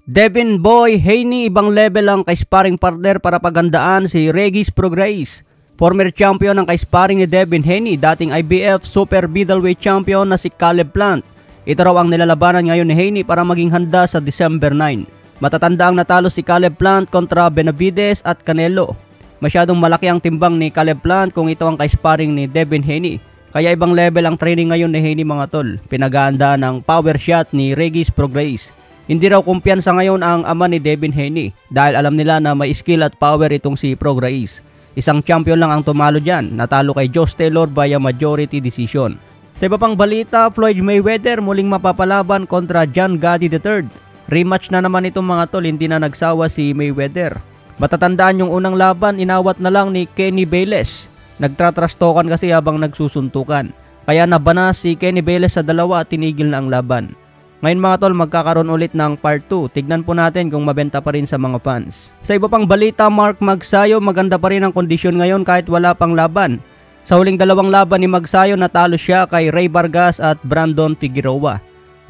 Devin Boy Haney, ibang level ang ka-sparring partner para pagandaan si Regis Prograis. Former champion ng ka-sparring ni Devin Haney, dating IBF Super Middleweight Champion na si Caleb Plant. Ito raw ang nilalabanan ngayon ni Haney para maging handa sa December 9. Matatanda ang natalo si Caleb Plant kontra Benavides at Canelo. Masyadong malaki ang timbang ni Caleb Plant kung ito ang ka-sparring ni Devin Haney. Kaya ibang level ang training ngayon ni Haney mga tol. Pinaghahandaan ng power shot ni Regis Prograis. Hindi raw kumpiyansa ngayon ang ama ni Devin Haney dahil alam nila na may skill at power itong si Prograis. Isang champion lang ang tumalo dyan, natalo kay Josh Taylor via majority decision. Sa iba pang balita, Floyd Mayweather muling mapapalaban kontra John Gotti III. Rematch na naman itong mga tol, hindi na nagsawa si Mayweather. Matatandaan yung unang laban, inawat na lang ni Kenny Bayless. Nagtratrastokan kasi habang nagsusuntukan. Kaya nabana si Kenny Bayless sa dalawa at tinigil na ang laban. Ngayon mga tol, magkakaroon ulit ng part 2. Tignan po natin kung mabenta pa rin sa mga fans. Sa iba pang balita, Mark Magsayo, maganda pa rin ang kondisyon ngayon kahit wala pang laban. Sa huling dalawang laban ni Magsayo, natalo siya kay Ray Vargas at Brandon Figueroa.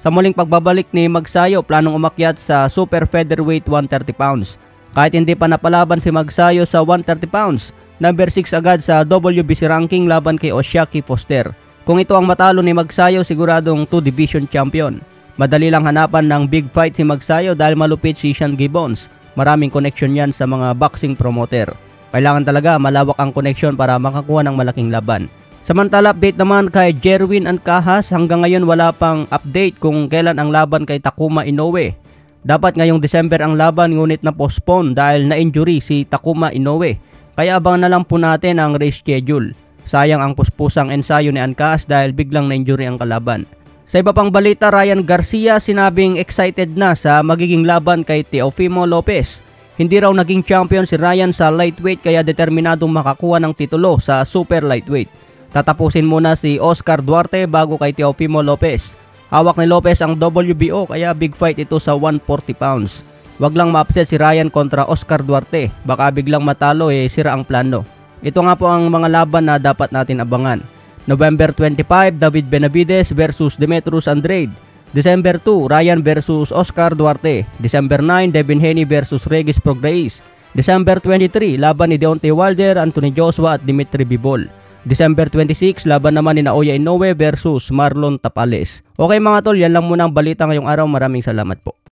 Sa muling pagbabalik ni Magsayo, planong umakyat sa Super Featherweight 130 pounds. Kahit hindi pa napalaban si Magsayo sa 130 pounds, number 6 agad sa WBC ranking laban kay Oshiaki Foster. Kung ito ang matalo ni Magsayo, siguradong 2 division champion. Madali lang hanapan ng big fight si Magsayo dahil malupit si Sean Gibbons. Maraming connection yan sa mga boxing promoter. Kailangan talaga malawak ang connection para makakuha ng malaking laban. Samantala, update naman kay Jerwin Ancahas. Hanggang ngayon wala pang update kung kailan ang laban kay Takuma Inoue. Dapat ngayong December ang laban ngunit na-postpone dahil na-injury si Takuma Inoue. Kaya abangan na lang po natin ang race schedule. Sayang ang puspusang ensayo ni Ancahas dahil biglang na-injury ang kalaban. Sa iba pang balita, Ryan Garcia sinabing excited na sa magiging laban kay Teofimo Lopez. Hindi raw naging champion si Ryan sa lightweight kaya determinadong makakuha ng titulo sa super lightweight. Tatapusin muna si Oscar Duarte bago kay Teofimo Lopez. Hawak ni Lopez ang WBO kaya big fight ito sa 140 pounds. Wag lang ma-upset si Ryan kontra Oscar Duarte. Baka biglang matalo sira ang plano. Ito nga po ang mga laban na dapat natin abangan. November 25, David Benavides versus Demetrius Andrade. December 2, Ryan versus Oscar Duarte. December 9, Devin Haney versus Regis Prograis. December 23, laban ni Deontay Wilder, Anthony Joshua at Dimitri Bivol. December 26, laban naman ni Naoya Inoue versus Marlon Tapales. Okay mga tol, yan lang muna ang balita ngayong araw. Maraming salamat po.